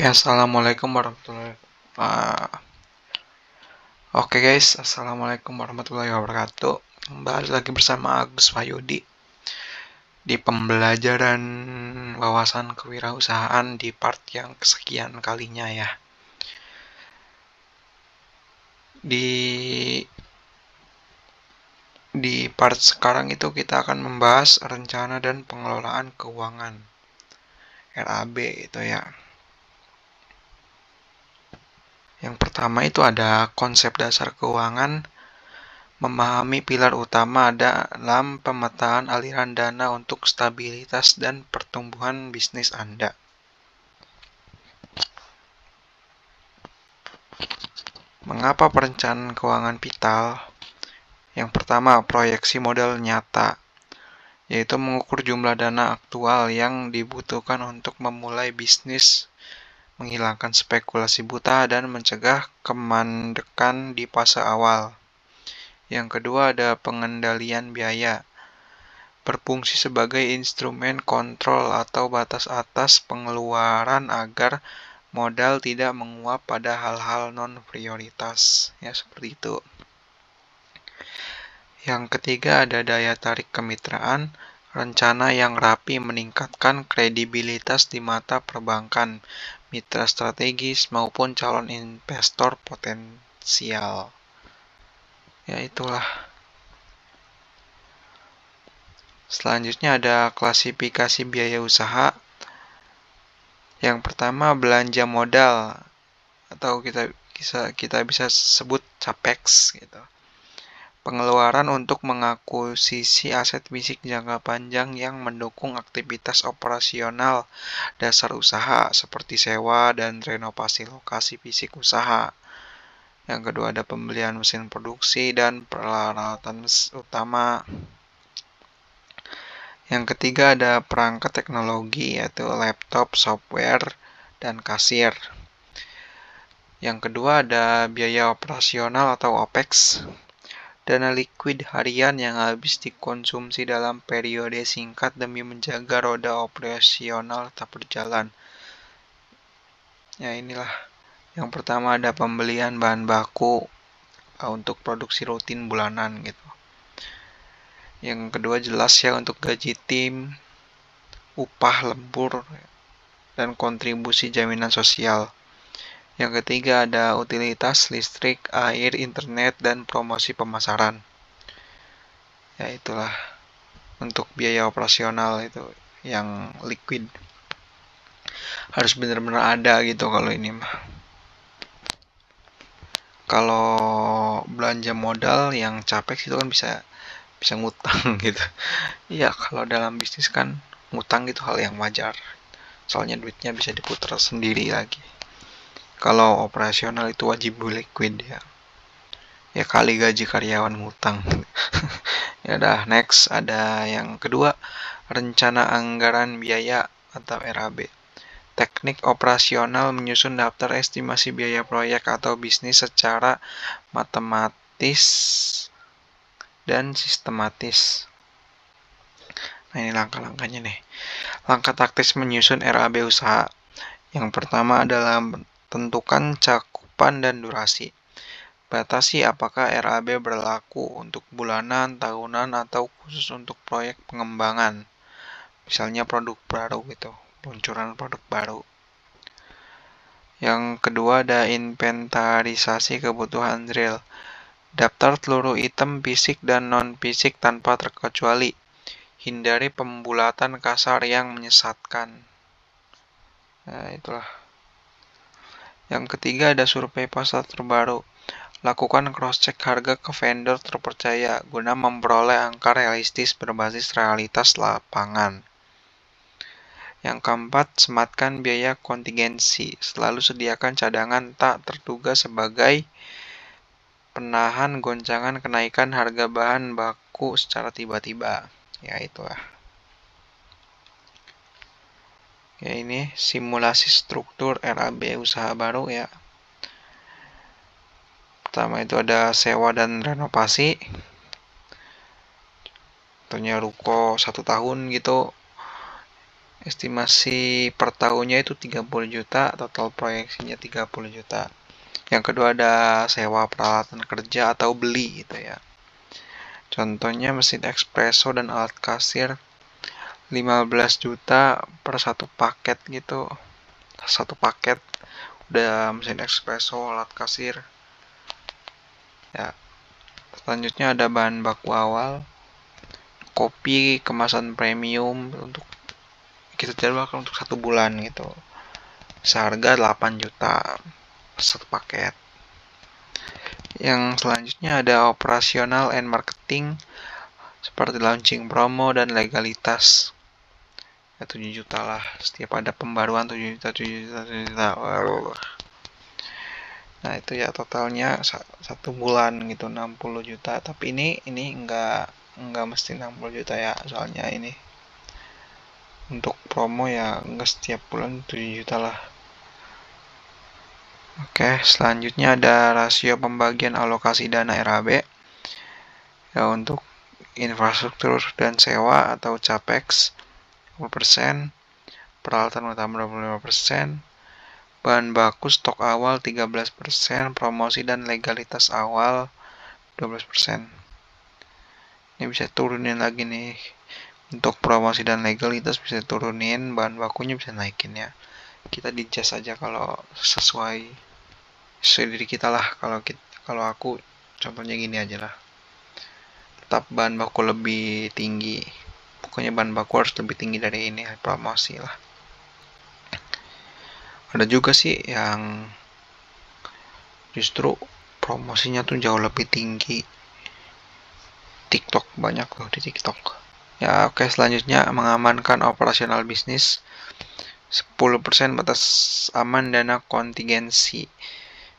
Assalamualaikum warahmatullahi wabarakatuh. Oke guys, assalamualaikum warahmatullahi wabarakatuh. Kembali lagi bersama Agus Wahyudi di pembelajaran wawasan kewirausahaan di part yang kesekian kalinya ya. Di part sekarang itu kita akan membahas rencana dan pengelolaan keuangan RAB itu ya. Yang pertama itu ada konsep dasar keuangan, memahami pilar utama dalam pemetaan aliran dana untuk stabilitas dan pertumbuhan bisnis Anda. Mengapa perencanaan keuangan vital? Yang pertama, proyeksi modal nyata, yaitu mengukur jumlah dana aktual yang dibutuhkan untuk memulai bisnis, menghilangkan spekulasi buta, dan mencegah kemandekan di fase awal. Yang kedua ada pengendalian biaya, berfungsi sebagai instrumen kontrol atau batas atas pengeluaran agar modal tidak menguap pada hal-hal non-prioritas. Ya, seperti itu. Yang ketiga ada daya tarik kemitraan, rencana yang rapi meningkatkan kredibilitas di mata perbankan, mitra strategis maupun calon investor potensial. Ya, itulah. Selanjutnya ada klasifikasi biaya usaha. Yang pertama belanja modal atau kita bisa sebut capex gitu. Pengeluaran untuk mengakuisisi aset fisik jangka panjang yang mendukung aktivitas operasional dasar usaha seperti sewa dan renovasi lokasi fisik usaha. Yang kedua ada pembelian mesin produksi dan peralatan utama. Yang ketiga ada perangkat teknologi yaitu laptop, software, dan kasir. Yang kedua ada biaya operasional atau OPEX, dana liquid harian yang habis dikonsumsi dalam periode singkat demi menjaga roda operasional tetap berjalan. Ya, inilah. Yang pertama ada pembelian bahan baku untuk produksi rutin bulanan gitu. Yang kedua jelas ya untuk gaji tim, upah lembur, dan kontribusi jaminan sosial. Yang ketiga ada utilitas listrik, air, internet, dan promosi pemasaran. Ya, itulah untuk biaya operasional itu yang liquid. Harus benar-benar ada gitu kalau ini mah. Kalau belanja modal yang capex itu kan bisa ngutang gitu. Iya, kalau dalam bisnis kan ngutang itu hal yang wajar. Soalnya duitnya bisa diputar sendiri lagi. Kalau operasional itu wajib liquid ya. Ya kali gaji karyawan ngutang. Ya udah, next ada yang kedua, rencana anggaran biaya atau RAB. Teknik operasional menyusun daftar estimasi biaya proyek atau bisnis secara matematis dan sistematis. Nah, ini langkah-langkahnya nih. Langkah taktis menyusun RAB usaha. Yang pertama adalah tentukan cakupan dan durasi. Batasi apakah RAB berlaku untuk bulanan, tahunan, atau khusus untuk proyek pengembangan. Misalnya produk baru gitu, peluncuran produk baru. Yang kedua ada inventarisasi kebutuhan real. Daftar seluruh item fisik dan non-fisik tanpa terkecuali. Hindari pembulatan kasar yang menyesatkan. Nah, itulah. Yang ketiga ada survei pasar terbaru. Lakukan cross-check harga ke vendor terpercaya guna memperoleh angka realistis berbasis realitas lapangan. Yang keempat, sematkan biaya kontingensi. Selalu sediakan cadangan tak terduga sebagai penahan goncangan kenaikan harga bahan baku secara tiba-tiba. Ya, itulah. Ya, ini simulasi struktur RAB usaha baru ya. Pertama itu ada sewa dan renovasi. Contohnya ruko 1 tahun gitu. Estimasi per tahunnya itu 30 juta, total proyeksinya 30 juta. Yang kedua ada sewa peralatan kerja atau beli gitu ya. Contohnya mesin espresso dan alat kasir 15 juta per satu paket gitu. Satu paket udah mesin espresso, alat kasir. Ya. Selanjutnya ada bahan baku awal, kopi kemasan premium untuk kita jadwalkan untuk 1 bulan gitu. Seharga 8 juta per satu paket. Yang selanjutnya ada operasional and marketing seperti launching promo dan legalitas. Ya 7 juta lah. Setiap ada pembaruan 7 juta. Nah itu ya totalnya 1 bulan gitu 60 juta. Tapi ini enggak mesti 60 juta ya. Soalnya ini untuk promo ya enggak setiap bulan 7 juta lah. Oke, selanjutnya ada rasio pembagian alokasi dana RAB. Ya untuk infrastruktur dan sewa atau CAPEX 20%, peralatan utama 25%, bahan baku stok awal 13%, promosi dan legalitas awal 12%. Ini bisa turunin lagi nih. Untuk promosi dan legalitas bisa turunin, bahan bakunya bisa naikin ya. Kita adjust aja kalau sesuai diri kita lah. Kalau aku contohnya gini aja lah. Tetap bahan baku lebih tinggi. Pokoknya bahan baku harus lebih tinggi dari ini promosi lah. Ada juga sih yang justru promosinya tuh jauh lebih tinggi. TikTok banyak loh di TikTok. Ya oke, selanjutnya mengamankan operasional bisnis 10% batas aman dana kontingensi.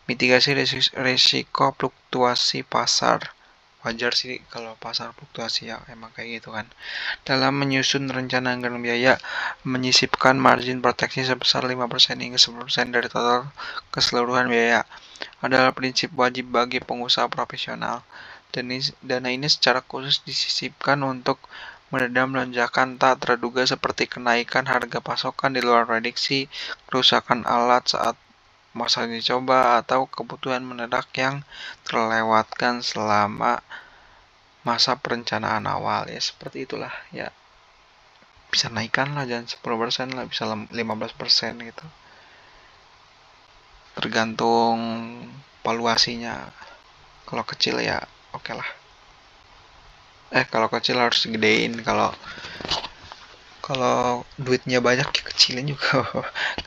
Mitigasi risiko fluktuasi pasar. Wajar sih kalau pasar fluktuasi ya, emang kayak gitu kan. Dalam menyusun rencana anggaran biaya, menyisipkan margin proteksi sebesar 5% hingga 10% dari total keseluruhan biaya adalah prinsip wajib bagi pengusaha profesional. Dana ini secara khusus disisipkan untuk meredam lonjakan tak terduga seperti kenaikan harga pasokan di luar prediksi, kerusakan alat saat masa dicoba, atau kebutuhan mendadak yang terlewatkan selama masa perencanaan awal. Ya seperti itulah ya, bisa naikkan lah, jangan 10% lah, bisa 15% gitu, tergantung valuasinya. Kalau kecil ya oke lah, kalau kecil harus gedein, kalau duitnya banyak ya kecilin juga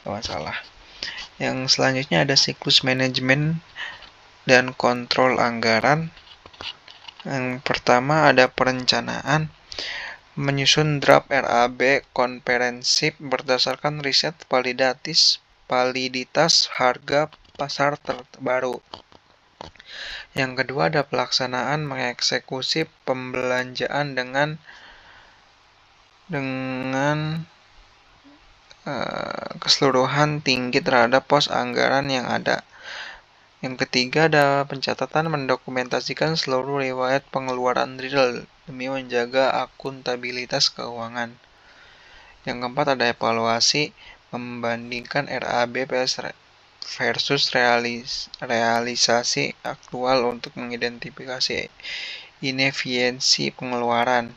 gak masalah. Yang selanjutnya ada siklus manajemen dan kontrol anggaran. Yang pertama ada perencanaan, menyusun draft RAB komprehensif berdasarkan riset validitas harga pasar terbaru. Yang kedua ada pelaksanaan, mengeksekusi pembelanjaan dengan keseluruhan tinggi terhadap pos anggaran yang ada. Yang ketiga ada pencatatan, mendokumentasikan seluruh riwayat pengeluaran real demi menjaga akuntabilitas keuangan. Yang keempat ada evaluasi, membandingkan RAB versus realisasi aktual untuk mengidentifikasi inefisiensi pengeluaran.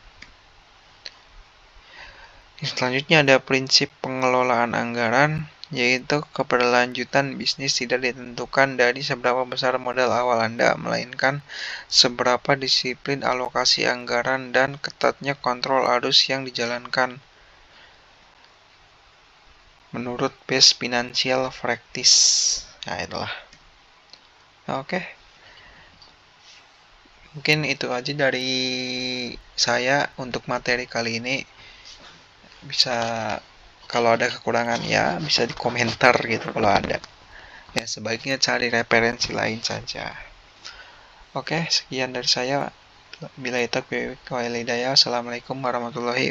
Selanjutnya ada prinsip pengelolaan anggaran, yaitu keberlanjutan bisnis tidak ditentukan dari seberapa besar modal awal Anda, melainkan seberapa disiplin alokasi anggaran dan ketatnya kontrol arus yang dijalankan menurut best financial practice. Nah itulah. Oke. Mungkin itu aja dari saya untuk materi kali ini. Bisa kalau ada kekurangan ya bisa di komentar gitu kalau ada. Ya sebaiknya cari referensi lain saja. Oke, sekian dari saya. Bila itu Assalamualaikum warahmatullahi wabarakatuh.